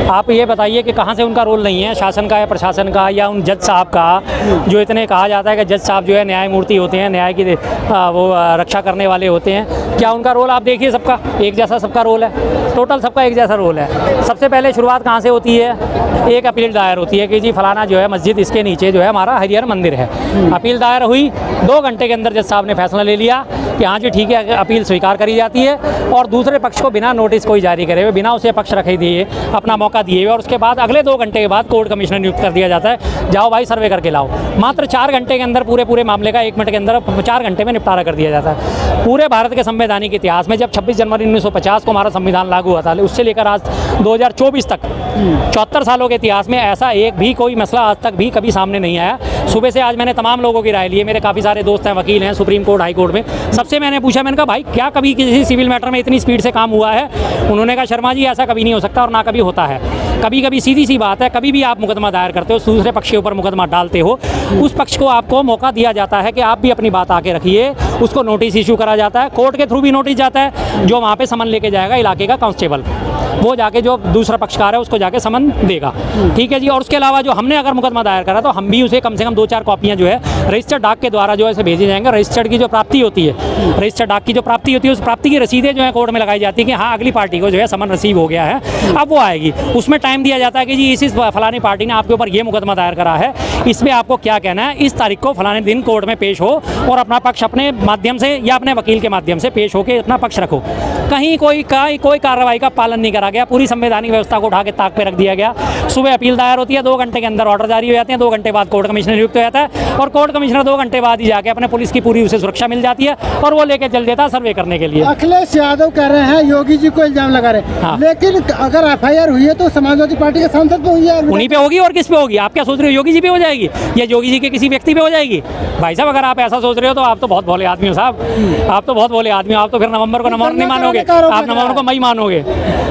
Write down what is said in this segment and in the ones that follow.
आप ये बताइए कि कहाँ से उनका रोल नहीं है, शासन का या प्रशासन का या उन जज साहब का, जो इतने कहा जाता है कि जज साहब जो है न्यायमूर्ति होते हैं, न्याय की वो रक्षा करने वाले होते हैं। क्या उनका रोल आप देखिए, सबका एक जैसा सबका रोल है, टोटल सबका एक जैसा रोल है। सबसे पहले शुरुआत कहाँ से होती है, एक अपील दायर होती है कि जी फलाना जो है मस्जिद इसके नीचे जो है हमारा हरिहर मंदिर है। अपील दायर हुई, 2 घंटे के अंदर जज साहब ने फैसला ले लिया कि हाँ जी ठीक है, अपील स्वीकार करी जाती है और दूसरे पक्ष को बिना नोटिस कोई जारी करे हुए, बिना उसे पक्ष रखे दिए, अपना मौका दिए हुए, और उसके बाद अगले 2 घंटे के बाद कोर्ट कमिश्नर नियुक्त कर दिया जाता है, जाओ भाई सर्वे करके लाओ। मात्र 4 घंटे के अंदर पूरे मामले का 1 मिनट के अंदर 4 घंटे में निपटारा कर दिया जाता है। पूरे भारत के संवैधानिक इतिहास में जब 26 जनवरी 1950 को हमारा संविधान लागू हुआ था, उससे लेकर आज 2024 तक 74 सालों के इतिहास में ऐसा एक भी कोई मसला आज तक भी कभी सामने नहीं आया। सुबह से आज मैंने तमाम लोगों की राय ली है, मेरे काफ़ी सारे दोस्त हैं, वकील हैं सुप्रीम कोर्ट, हाई कोर्ट में, सबसे मैंने पूछा, मैंने कहा भाई क्या कभी किसी सिविल मैटर में इतनी स्पीड से काम हुआ है? उन्होंने कहा शर्मा जी ऐसा कभी नहीं हो सकता और ना कभी होता है। कभी कभी सीधी सी बात है, कभी भी आप मुकदमा दायर करते हो, दूसरे पक्ष के ऊपर मुकदमा डालते हो, उस पक्ष को आपको मौका दिया जाता है कि आप भी अपनी बात आके रखिए, उसको नोटिस इशू करा जाता है, कोर्ट के थ्रू भी नोटिस जाता है, जो वहाँ पे समन लेके जाएगा इलाके का कांस्टेबल, वो जाके जो दूसरा पक्षकार है उसको जाके समन देगा, ठीक है जी। और उसके अलावा जो हमने अगर मुकदमा दायर करा तो हम भी उसे कम से कम 2-4 कॉपियाँ जो है रजिस्टर्ड डाक के द्वारा जो है भेजी जाएंगे। रजिस्टर्ड की जो प्राप्ति होती है, रजिस्टर्ड डाक की जो प्राप्ति होती है, उस प्राप्ति की रसीदें जो है कोर्ट में लगाई जाती है कि हाँ अगली पार्टी को जो है समन रिसीव हो गया है, अब वो आएगी। उसमें टाइम दिया जाता है कि जी इस फलानी पार्टी ने आपके ऊपर ये मुकदमा दायर करा है, इसमें आपको क्या कहना है, इस तारीख को फलाने दिन कोर्ट में पेश हो और अपना पक्ष अपने माध्यम से या अपने वकील के माध्यम से पेश होकर अपना पक्ष रखो। कहीं कोई कार्रवाई का पालन नहीं करा गया, पूरी संवैधानिक व्यवस्था को उठा के ताक पे रख दिया गया। सुबह अपील दायर होती है, 2 घंटे के अंदर ऑर्डर जारी हो जाते हैं, 2 घंटे बाद कोर्ट कमिश्नर नियुक्त हो जाता है और कोर्ट कमिश्नर 2 घंटे बाद ही जाके अपने पुलिस की पूरी उसे सुरक्षा मिल जाती है और वो लेके चल देता है सर्वे करने के लिए। अखिलेश यादव कह रहे हैं योगी जी को इल्जाम लगा रहे हैं, हाँ। लेकिन अगर FIR हुई है तो समाजवादी पार्टी के सांसद पे हुई है, उन्हीं पे होगी और किस पे होगी? आप क्या सोच रहे हो, योगी जी पे हो जाएगी या योगी जी के किसी व्यक्ति पे हो जाएगी? भाई साहब अगर आप ऐसा सोच रहे हो तो आप तो बहुत भोले आदमी हो साहब, आप तो बहुत भोले आदमी हो। आप तो फिर नवंबर को नवंबर नहीं मानोगे, आप नवंबर को मई मानोगे,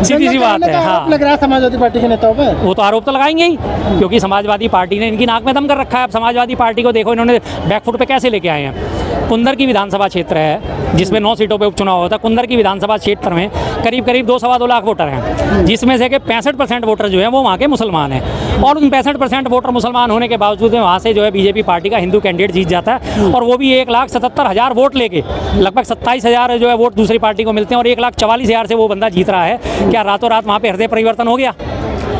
सीधी सी बात है। हाँ लग रहा है समाजवादी पार्टी के नेताओं पे, वो तो आरोप तो लगाएंगे ही, क्योंकि समाजवादी पार्टी ने इनकी नाक में दम कर रखा है। अब समाजवादी पार्टी को देखो इन्होंने बैकफुट पे कैसे लेके आए हैं। कुंदर की विधानसभा क्षेत्र है जिसमें 9 सीटों पे उपचुनाव होता है। कुंदर की विधानसभा क्षेत्र में करीब 2-2.25 लाख वोटर हैं, जिसमें से कि 65% वोटर जो है वो वहाँ के मुसलमान हैं और उन 65% वोटर मुसलमान होने के बावजूद वहाँ से जो है बीजेपी पार्टी का हिंदू कैंडिडेट जीत जाता है और वो भी 1,77,000 वोट लेके, लगभग 27,000 जो है वोट दूसरी पार्टी को मिलते हैं और 1,44,000 से वो बंदा जीत रहा है। क्या रातों रात वहाँ पे हृदय परिवर्तन हो गया?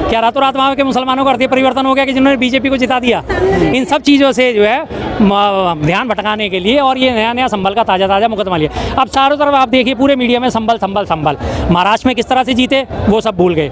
क्या रातों रात वहाँ के मुसलमानों का हृदय परिवर्तन हो गया कि जिन्होंने बीजेपी को जिता दिया? इन सब चीज़ों से जो है ध्यान भटकाने के लिए और ये नया संभल का ताज़ा मुकदमा लिया। अब चारों तरफ आप देखिए पूरे मीडिया में संभल। महाराष्ट्र में किस तरह से जीते वो सब भूल गए,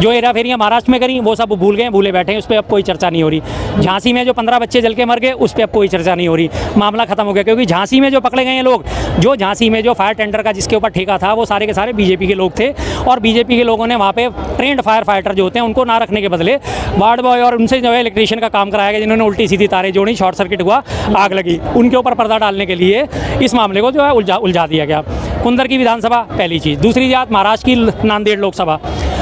जो हेराफेरियाँ महाराष्ट्र में करी वो सब भूल गए, भूले बैठे हैं, उस पर अब कोई चर्चा नहीं हो रही। झांसी में जो 15 बच्चे जल के मर गए उस पर अब कोई चर्चा नहीं हो रही, मामला खत्म हो गया। क्योंकि झांसी में जो पकड़े गए हैं लोग, जो झांसी में जो फायर टेंडर का जिसके ऊपर ठेका था वो सारे के सारे बीजेपी के लोग थे और बीजेपी के लोगों ने वहाँ पे ट्रेंड फायर फाइटर जो होते हैं उनको ना रखने के बदले वार्ड बॉय और उनसे जो है इलेक्ट्रीशियन का काम कराया गया, जिन्होंने उल्टी सीधी तारें जोड़ी, शॉर्ट सर्किट हुआ, आग लगी, उनके ऊपर पर्दा डालने के लिए इस मामले को जो है उलझा दिया गया। कुंदर की विधानसभा पहली चीज़। दूसरी बात महाराष्ट्र की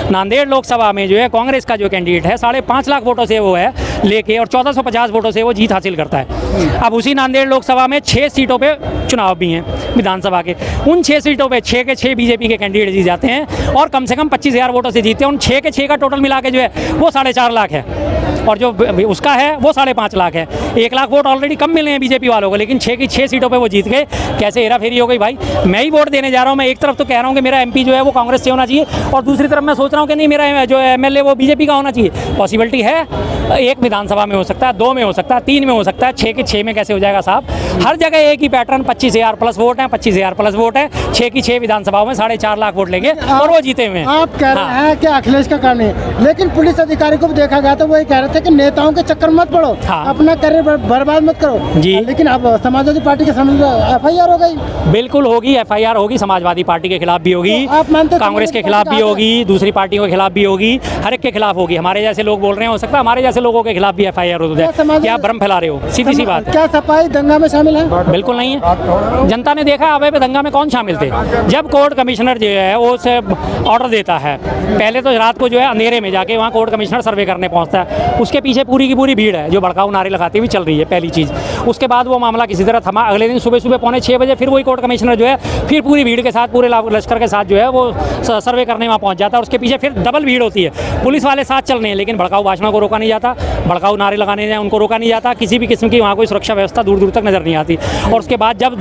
नांदेड़ लोकसभा में जो है कांग्रेस का जो कैंडिडेट है 5.5 लाख वोटों से वो है लेके और 1450 वोटों से वो जीत हासिल करता है। अब उसी नांदेड़ लोकसभा में 6 सीटों पे चुनाव भी हैं विधानसभा के, उन 6 सीटों पे 6 के 6 बीजेपी के कैंडिडेट जीत जाते हैं और कम से कम 25,000 वोटों से जीतते हैं। उन 6 के 6 का टोटल मिला के जो है वो 4.5 लाख है और जो उसका है वो 5.5 लाख है। 1 लाख वोट ऑलरेडी कम मिले हैं बीजेपी वालों को, लेकिन 6 की 6 सीटों पे वो जीत गए। कैसे हेरा फेरी हो गई भाई? मैं ही वोट देने जा रहा हूँ, मैं एक तरफ तो कह रहा हूँ कि मेरा MP जो है वो कांग्रेस से होना चाहिए और दूसरी तरफ मैं सोच रहा हूँ कि नहीं मेरा जो MLA वो बीजेपी का होना चाहिए। पॉसिबिलिटी है, एक विधानसभा में हो सकता है, 2 में हो सकता है, 3 में हो सकता है, 6 के 6 में कैसे हो जाएगा साहब? हर जगह एक ही पैटर्न, 25,000 प्लस वोट है, 25,000 प्लस वोट है, 6 की 6 विधानसभाओं में 4.5 लाख वोट लेंगे और वो जीते हुए हैं। आप कह रहे हैं कि अखिलेश का काम नहीं, लेकिन पुलिस अधिकारी को भी देखा गया तो वही कह रहे थे कि नेताओं के चक्कर मत पड़ो, अपना करियर बर्बाद मत करो जी। लेकिन अब समाजवादी पार्टी के सामने FIR हो गई। बिल्कुल होगी, FIR होगी, समाजवादी पार्टी के खिलाफ भी होगी, कांग्रेस के खिलाफ भी होगी, दूसरी पार्टियों के खिलाफ भी होगी, हर एक के खिलाफ होगी। हमारे जैसे लोग बोल रहे हैं, हो सकता है हमारे जैसे लोगों के खिलाफ भी FIR हो जाए। क्या भ्रम फैला रहे हो? सीधी सी बात है। क्या सपाई दंगा में शामिल है? बिल्कुल नहीं है। जनता ने देखा अबे पे दंगा में कौन शामिल थे। जब कोर्ट कमिश्नर जो है वो उसे ऑर्डर देता है, पहले तो रात को जो है अंधेरे में जाके वहाँ कोर्ट कमिश्नर सर्वे करने पहुँचता है, उसके पीछे पूरी की पूरी भीड़ है जो भड़काऊ नारे लगाती हुई चल रही है, पहली चीज़। उसके बाद वो मामला किसी तरह थमा। अगले दिन सुबह सुबह 5:45 बजे फिर वही कोर्ट कमिश्नर जो है फिर पूरी भीड़ के साथ, पूरे लश्कर के साथ जो है वो सर्वे करने वहाँ पहुँच जाता है। उसके पीछे फिर डबल भीड़ होती है, पुलिस वाले साथ चल रहे हैं, लेकिन भड़काऊ भाषणों को रोका नहीं जाता, भड़काऊ नारे लगाने जाए उनको रोका नहीं जाता, किसी भी किस्म की वहाँ कोई सुरक्षा व्यवस्था दूर दूर तक नजर नहीं आती। और उसके बाद जब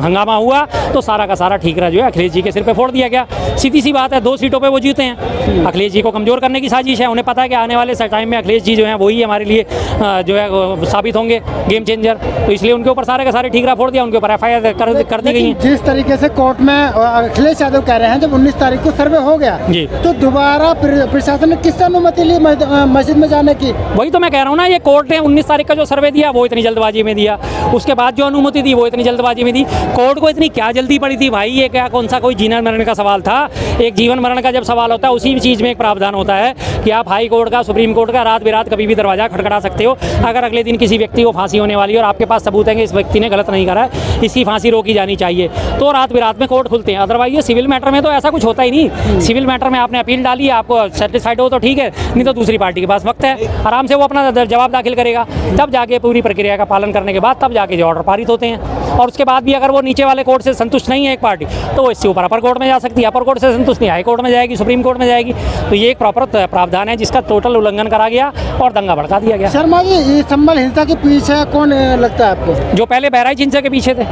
हंगामा हुआ तो सारा का सारा ठीकरा जो है अखिलेश जी के सिर पे फोड़ दिया गया। सीधी सी बात है, 2 सीटों पे वो जीते हैं। अखिलेश जी को कमज़ोर करने की साजिश है, उन्हें पता है कि आने वाले टाइम में अखिलेश जी जो हैं वही हमारे लिए जो है साबित होंगे गेम चेंजर, तो इसलिए उनके ऊपर सारे के सारे ठीकरा फोड़ दिया, उनके ऊपर FIR कर दी गई है। जिस तरीके से कोर्ट में अखिलेश यादव कह रहे हैं जब 19 तारीख को सर्वे हो गया जी, तो दोबारा प्रशासन ने किससे अनुमति ली मस्जिद में जाने की? वही तो मैं कह रहा हूँ ना, ये कोर्ट ने 19 तारीख का जो सर्वे दिया वो इतनी जल्दबाजी में दिया, उसके बाद जो अनुमति दी वो इतनी जल्दबाजी में दी। कोर्ट को इतनी क्या जल्दी पड़ी थी भाई? ये क्या कौन सा कोई जीवन मरण का सवाल था? एक जीवन मरण का जब सवाल होता है उसी चीज़ में एक प्रावधान होता है कि आप हाई कोर्ट का, सुप्रीम कोर्ट का रात बिरात कभी भी दरवाजा खटखटा सकते हो। अगर अगले दिन किसी व्यक्ति को फांसी होने वाली है और आपके पास सबूत है कि इस व्यक्ति ने गलत नहीं करा है, इसकी फांसी रोकी जानी चाहिए, तो रात बिरात में कोर्ट खुलते हैं। अदरवाइज ये सिविल मैटर में तो ऐसा कुछ होता ही नहीं। सिविल मैटर में आपने अपील डाली, आपको सेटिस्फाइड हो तो ठीक है, नहीं तो दूसरी पार्टी के पास वक्त है, आराम से वो अपना जवाब दाखिल करेगा, तब जाके पूरी प्रक्रिया का पालन करने के बाद तब जाके जो ऑर्डर पारित होते हैं। और उसके बाद भी अगर वो नीचे वाले कोर्ट से संतुष्ट नहीं है एक पार्टी, तो वो इससे ऊपर अपर कोर्ट में जा सकती है, अपर कोर्ट से संतुष्ट नहीं हाई कोर्ट में जाएगी, सुप्रीम कोर्ट में जाएगी। तो ये एक प्रॉपर प्रावधान है जिसका टोटल उल्लंघन करा गया और दंगा भड़का दिया गया। शर्मा जी, ये संभल हिंसा के पीछे कौन लगता है आपको? जो पहले बहराइच हिंसा के पीछे थे,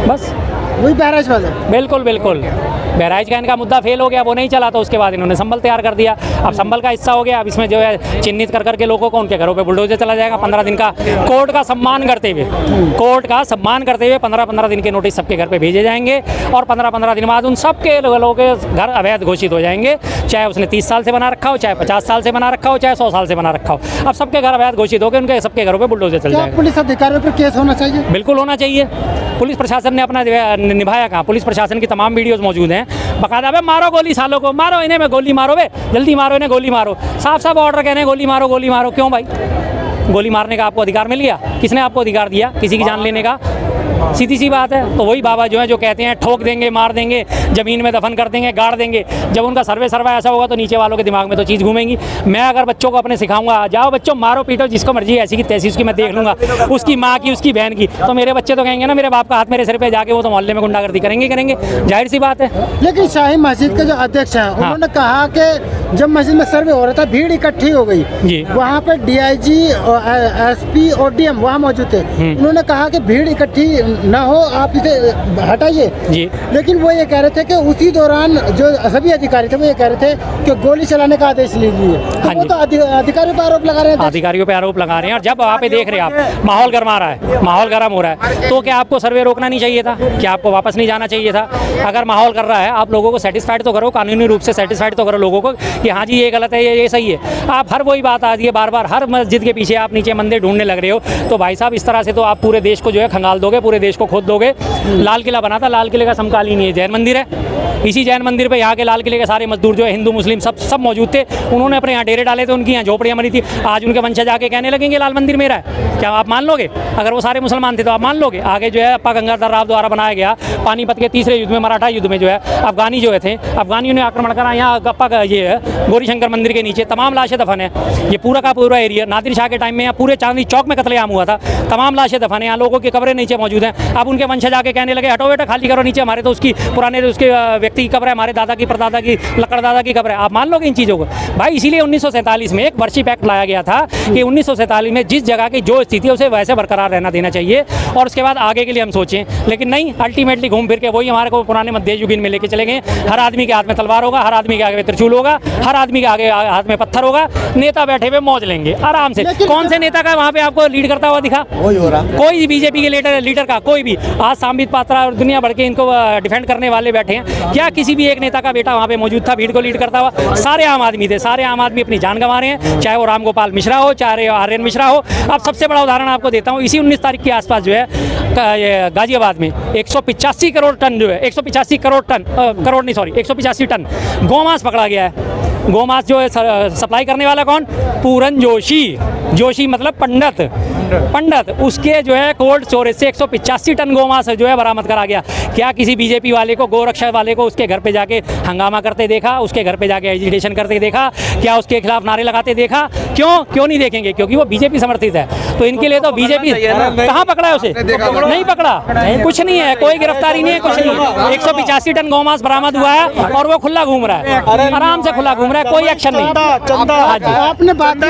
बस वही बहराइच वाले। बिल्कुल बिल्कुल, बहराइच का इनका मुद्दा फेल हो गया, वो नहीं चला, तो उसके बाद इन्होंने संभल तैयार कर दिया। अब संभल का हिस्सा हो गया, अब इसमें जो है चिन्हित कर करके लोगों को उनके घरों पे बुलडोजर चला जाएगा। 15 दिन का कोर्ट का सम्मान करते हुए, 15-15 दिन के नोटिस सबके घर पे भेजे जाएंगे और 15-15 दिन बाद उन सबके लोगों के घर अवैध घोषित हो जाएंगे, चाहे उसने 30 साल से बना रखा हो, चाहे 50 साल से बना रखा हो, चाहे 100 साल से बना रखा हो। अब सबके घर अवैध घोषित हो गए, उनके सबके घरों पर बुलडोजर चल जाएगा। पुलिस अधिकारियों पर केस होना चाहिए? बिल्कुल होना चाहिए। पुलिस प्रशासन ने अपना निभाया कहाँ? पुलिस प्रशासन की तमाम वीडियोस मौजूद हैं, बकायदा बे मारो गोली सालों को, मारो इन्हें, में गोली मारो बे, जल्दी मारो इन्हें, गोली मारो, साफ साफ ऑर्डर कहने गोली मारो गोली मारो। क्यों भाई? गोली मारने का आपको अधिकार मिल गया? किसने आपको अधिकार दिया किसी की जान लेने का? सीधी सी बात है। तो वही बाबा जो है जो कहते हैं ठोक देंगे, मार देंगे, ज़मीन में दफन कर देंगे, गाड़ देंगे, जब उनका सर्वे ऐसा होगा तो नीचे वालों के दिमाग में तो चीज़ घूमेंगी। मैं अगर बच्चों को अपने सिखाऊंगा, जाओ बच्चों मारो पीटो जिसको मर्जी, ऐसी की तैसी उसकी मैं देख लूँगा, उसकी माँ की, उसकी बहन की, तो मेरे बच्चे तो कहेंगे ना मेरे बाप का हाथ मेरे सिर पे जाके वो तो मोहल्ले में गुंडागर्दी करेंगे, जाहिर सी बात है। लेकिन शाही मस्जिद के जो अध्यक्ष हैं उन्होंने कहा कि जब मस्जिद में सर्वे हो रहा था भीड़ इकट्ठी हो गई जी, वहाँ पे DIG SP और DM वहाँ मौजूद थे, उन्होंने कहा कि भीड़ इकट्ठी ना हो, आप इसे हटाइए जी। लेकिन वो ये कह रहे थे कि उसी दौरान जो सभी अधिकारी थे वो ये कह रहे थे कि गोली चलाने का आदेश लीजिए, तो वो तो अधिकारियों पर आरोप लगा रहे हैं, अधिकारियों पे आरोप लगा रहे हैं। और जब वहाँ पे देख रहे हैं आप माहौल गर्मा रहा है, माहौल गर्म हो रहा है, तो क्या आपको सर्वे रोकना नहीं चाहिए था? क्या आपको वापस नहीं जाना चाहिए था? अगर माहौल कर रहा है, आप लोगों को सेटिस्फाइड तो करो, कानूनी रूप से सेटिस्फाइड तो करो लोगों को कि हाँ जी ये गलत है, ये सही है। आप हर वही बात आती है बार बार, हर मस्जिद के पीछे आप नीचे मंदिर ढूंढने लग रहे हो, तो भाई साहब इस तरह से तो आप पूरे देश को जो है खंगाल दोगे, पूरे देश को खोद दोगे। लाल किला बना था, लाल किले का समकालीन ये जैन मंदिर है, इसी जैन मंदिर पे यहाँ के लाल किले के सारे मजदूर जो है हिंदू मुस्लिम सब मौजूद थे, उन्होंने अपने यहाँ डेरे डाले थे, उनकी यहाँ झोपड़ियाँ बनी थी। आज उनके वंशज आके कहने लगेंगे लाल मंदिर मेरा है, क्या आप मान लोगे? अगर वो सारे मुसलमान थे तो आप मान लोगे? आगे जो है अप्पा गंगाधर राव द्वारा बनाया गया पानीपत के तीसरे युद्ध में, मराठा युद्ध में जो है अफगानी जो थे, अफगानियों ने आक्रमण करा यहाँ अप्पा का ये है गौरी शंकर मंदिर के नीचे, तमाम लाशें दफन है। ये पूरा का पूरा एरिया नादिर शाह के टाइम में यहाँ पूरे चांदनी चौक में कत्लेआम हुआ था, तमाम लाशें दफन है, यहाँ लोगों की कब्रें नीचे मौजूद हैं। अब उनके वंशज आके कहने लगे हटो बेटा खाली करो नीचे, हमारे तो उसकी पुराने उसके व्यक्ति की कब्र है, हमारे दादा की परदादा की लकड़दादा की कब्र है। आप मान लोगे इन चीज़ों को? भाई इसीलिए 1947 में एक वर्शिप एक्ट लाया गया था कि 1947 में जिस जगह की जो स्थिति है उसे वैसे बरकरार रहना देना चाहिए और उसके बाद आगे के लिए हम सोचें। लेकिन नहीं, अल्टीमेटली घूम फिर के वही हमारे को पुराने मध्ययुगीन में लेके चले गए। हर आदमी के हाथ में तलवार होगा, हर आदमी के आगे त्रिशूल होगा, हर आदमी के आगे हाथ में पत्थर होगा, नेता बैठे हुए मौज लेंगे आराम से। कौन से नेता का वहाँ पे आपको लीड करता हुआ दिखा? कोई बीजेपी के लीडर का कोई भी, आज सांबित पात्रा और दुनिया भर के इनको डिफेंड करने वाले बैठे हैं, क्या किसी भी एक नेता का बेटा वहाँ पे मौजूद था भीड़ को लीड करता हुआ? सारे आम आदमी थे, सारे आम आदमी अपनी जान गंवा रहे हैं, चाहे वो राम गोपाल मिश्रा हो, चाहे आर्यन मिश्रा हो। अब सबसे बड़ा उदाहरण आपको देता हूँ, इसी 19 तारीख के आसपास जो है गाजियाबाद में 185 करोड़ टन जो है 185 करोड़ टन 185 टन गोमांस पकड़ा गया है। गोमांस जो है सप्लाई करने वाला कौन? पूरन जोशी मतलब पंडित। पंडित उसके जो है कोल्ड स्टोरेज से 185 टन गोमांस जो है बरामद करा गया। क्या किसी बीजेपी वाले को, गोरक्षा वाले को उसके घर पे जाके हंगामा करते देखा, उसके घर पे जाके एजिटेशन करते देखा, क्या उसके खिलाफ नारे लगाते देखा? क्यों नहीं देखेंगे? क्योंकि वो बीजेपी समर्थित है। तो इनके लिए तो बीजेपी कहाँ पकड़ा है उसे? नहीं पकड़ा, कुछ नहीं है, कोई गिरफ्तारी नहीं है, कुछ नहीं। 185 टन गोमांस बरामद हुआ है और वो खुला घूम रहा है, आराम से खुला घूम रहा है, कोई एक्शन नहीं। आपने बात की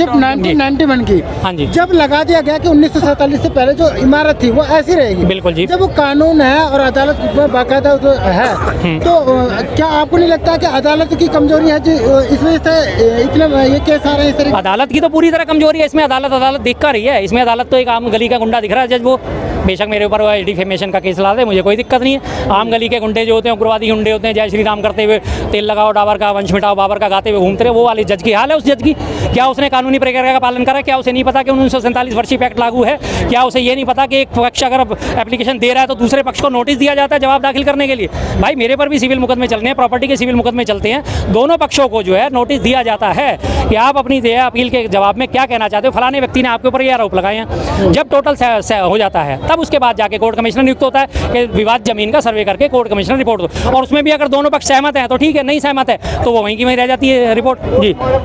1991 की। हाँ जी। जब लगा दिया गया कि 1947 से पहले जो इमारत थी वो ऐसी रहेगी। बिल्कुल जी। जब वो कानून है और अदालत में बाकायदा तो है, तो क्या आपको नहीं लगता कि अदालत की कमजोरी है जो इस वजह से इतने ये केस आ रहे हैं? इस अदालत की तो पूरी तरह कमजोरी है इसमें। अदालत दिख कर रही है इसमें। अदालत तो एक आम गली का गुंडा दिख रहा है जज। वो बेशक मेरे ऊपर डिफेमेशन का केस ला दे, मुझे कोई दिक्कत नहीं है। आम गली के गुंडे जो होते हैं, उग्रवादी गुंडे होते हैं, जय श्री राम करते हुए, तेल लगाओ डाबर का, वंश मिटाओ बाबर का गाते हुए घूमते रहे, वो वाले जज की हाल है। उस जज की क्या उसने कानूनी प्रक्रिया का पालन करा? क्या उसे नहीं पता कि 1947 वर्षीप एक्ट लागू है? क्या उसे ये नहीं पता कि एक पक्ष अगर एप्लीकेशन दे रहा है तो दूसरे पक्ष को नोटिस दिया जाता है जवाब दाखिल करने के लिए? भाई मेरे पर भी सिविल मुकदमे चलने हैं, प्रॉपर्टी के सिविल मुकदमे चलते हैं, दोनों पक्षों को जो है नोटिस दिया जाता है कि आप अपनी अपील के जवाब में क्या कहना चाहते हो, फलाने व्यक्ति ने आपके ऊपर ये आरोप लगाए हैं। जब टोटल हो जाता है तब उसके बाद जाके कोर्ट कमिश्नर नियुक्त होता है कि विवाद जमीन का सर्वे करके कोर्ट कमिश्नर रिपोर्ट दो। और उसमें भी अगर दोनों पक्ष सहमत हैं तो ठीक है, नहीं सहमत है तो वो वहीं की वहीं रह जाती है रिपोर्ट। जी।